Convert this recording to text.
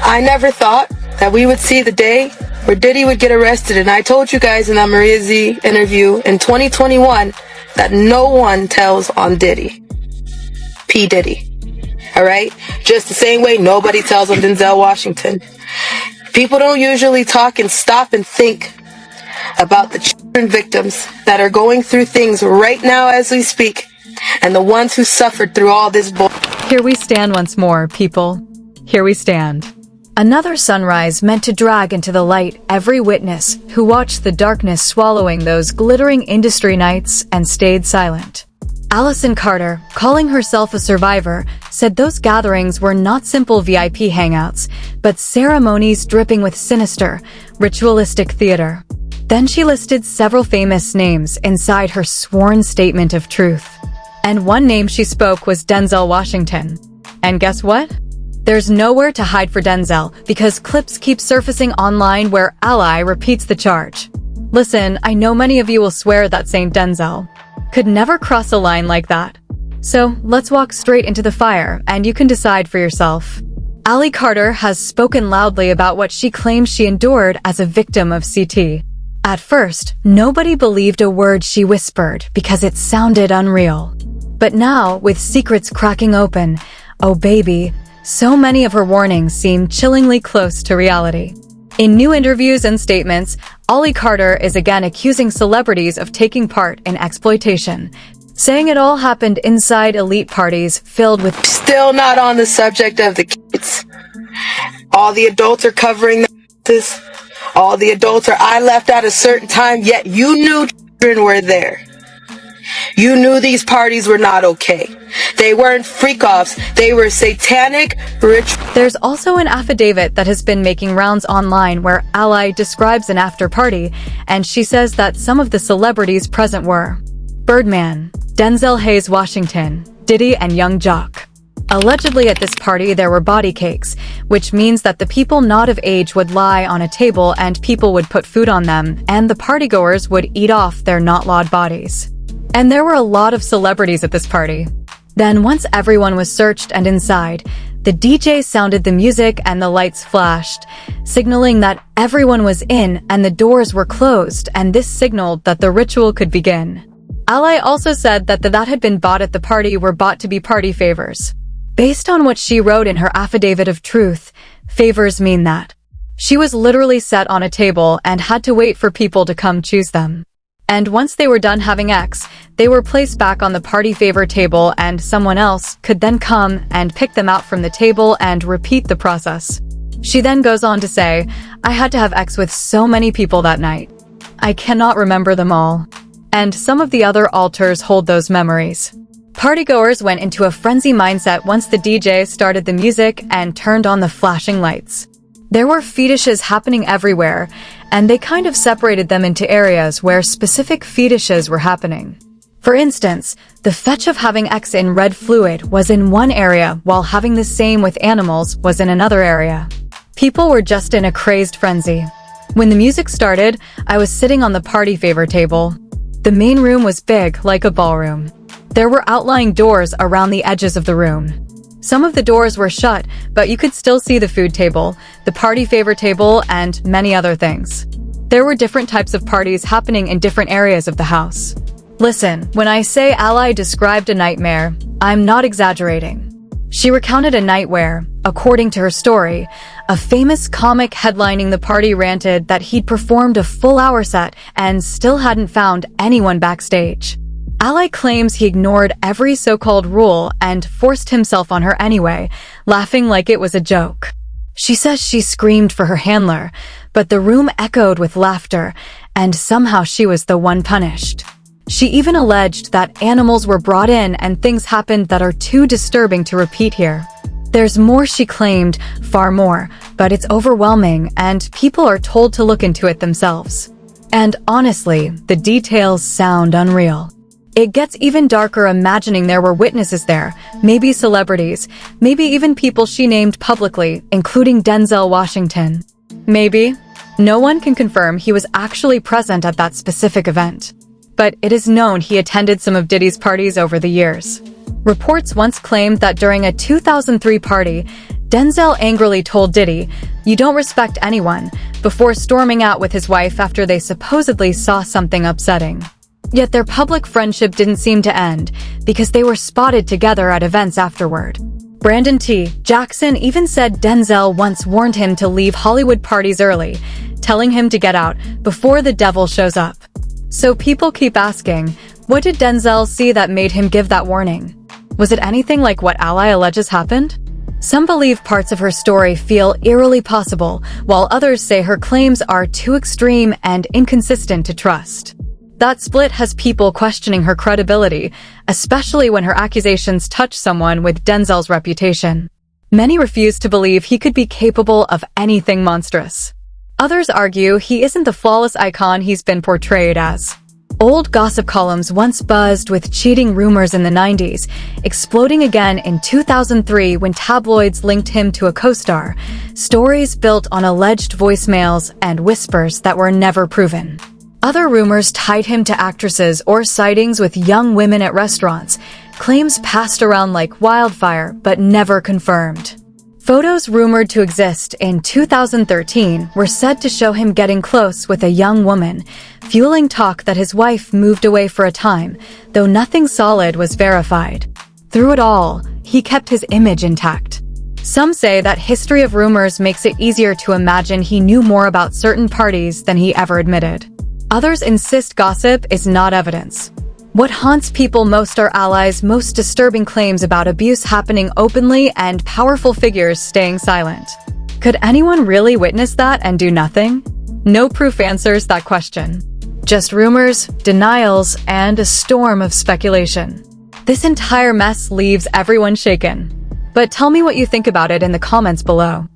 I never thought that we would see the day where Diddy would get arrested, and I told you guys in that Maria Z interview in 2021 that no one tells on Diddy. P. Diddy. Alright? Just the same way nobody tells on Denzel Washington. People don't usually talk and stop and think about the children victims that are going through things right now as we speak, and the ones who suffered through all this bull. Here we stand once more, people. Here we stand. Another sunrise meant to drag into the light every witness who watched the darkness swallowing those glittering industry nights and stayed silent. Allison Carter, calling herself a survivor, said those gatherings were not simple VIP hangouts, but ceremonies dripping with sinister, ritualistic theater. Then she listed several famous names inside her sworn statement of truth. And one name she spoke was Denzel Washington. And guess what? There's nowhere to hide for Denzel because clips keep surfacing online where Ally repeats the charge. Listen, I know many of you will swear that Saint Denzel could never cross a line like that. So let's walk straight into the fire and you can decide for yourself. Ally Carter has spoken loudly about what she claims she endured as a victim of CT. At first, nobody believed a word she whispered because it sounded unreal. But now, with secrets cracking open, oh baby, so many of her warnings seem chillingly close to reality. In new interviews and statements, Ally Carter is again accusing celebrities of taking part in exploitation, saying it all happened inside elite parties filled with— Still not on the subject of the kids. All the adults are covering this. All the adults are I left at a certain time, yet you knew children were there. You knew these parties were not okay. They weren't freak-offs. They were satanic rituals. There's also an affidavit that has been making rounds online where Ally describes an after-party, and she says that some of the celebrities present were Birdman, Denzel Hayes Washington, Diddy, and Young Jock. Allegedly at this party there were body cakes, which means that the people not of age would lie on a table and people would put food on them, and the partygoers would eat off their not-lawed bodies. And there were a lot of celebrities at this party. Then once everyone was searched and inside, the DJ sounded the music and the lights flashed, signaling that everyone was in and the doors were closed, and this signaled that the ritual could begin. Ally also said that that had been bought at the party were bought to be party favors. Based on what she wrote in her affidavit of truth, favors mean that she was literally set on a table and had to wait for people to come choose them. And once they were done having sex, they were placed back on the party favor table and someone else could then come and pick them out from the table and repeat the process. She then goes on to say, I had to have sex with so many people that night. I cannot remember them all. And some of the other altars hold those memories. Partygoers went into a frenzy mindset once the DJ started the music and turned on the flashing lights. There were fetishes happening everywhere, and they kind of separated them into areas where specific fetishes were happening. For instance, the fetch of having sex in red fluid was in one area, while having the same with animals was in another area. People were just in a crazed frenzy. When the music started, I was sitting on the party favor table. The main room was big, like a ballroom. There were outlying doors around the edges of the room. Some of the doors were shut, but you could still see the food table, the party favor table, and many other things. There were different types of parties happening in different areas of the house. Listen, when I say Ally described a nightmare, I'm not exaggerating. She recounted a night where, according to her story, a famous comic headlining the party ranted that he'd performed a full-hour set and still hadn't found anyone backstage. Ally claims he ignored every so-called rule and forced himself on her anyway, laughing like it was a joke. She says she screamed for her handler, but the room echoed with laughter, and somehow she was the one punished. She even alleged that animals were brought in and things happened that are too disturbing to repeat here. There's more, she claimed, far more, but it's overwhelming and people are told to look into it themselves. And honestly, the details sound unreal. It gets even darker imagining there were witnesses there, maybe celebrities, maybe even people she named publicly, including Denzel Washington. Maybe. No one can confirm he was actually present at that specific event. But it is known he attended some of Diddy's parties over the years. Reports once claimed that during a 2003 party, Denzel angrily told Diddy, "You don't respect anyone," before storming out with his wife after they supposedly saw something upsetting. Yet their public friendship didn't seem to end, because they were spotted together at events afterward. Brandon T. Jackson even said Denzel once warned him to leave Hollywood parties early, telling him to get out before the devil shows up. So people keep asking, what did Denzel see that made him give that warning? Was it anything like what Ally alleges happened? Some believe parts of her story feel eerily possible, while others say her claims are too extreme and inconsistent to trust. That split has people questioning her credibility, especially when her accusations touch someone with Denzel's reputation. Many refuse to believe he could be capable of anything monstrous. Others argue he isn't the flawless icon he's been portrayed as. Old gossip columns once buzzed with cheating rumors in the 90s, exploding again in 2003 when tabloids linked him to a co-star, stories built on alleged voicemails and whispers that were never proven. Other rumors tied him to actresses or sightings with young women at restaurants, claims passed around like wildfire but never confirmed. Photos rumored to exist in 2013 were said to show him getting close with a young woman, fueling talk that his wife moved away for a time, though nothing solid was verified. Through it all, he kept his image intact. Some say that history of rumors makes it easier to imagine he knew more about certain parties than he ever admitted. Others insist gossip is not evidence. What haunts people most are Ally's most disturbing claims about abuse happening openly and powerful figures staying silent. Could anyone really witness that and do nothing? No proof answers that question. Just rumors, denials, and a storm of speculation. This entire mess leaves everyone shaken. But tell me what you think about it in the comments below.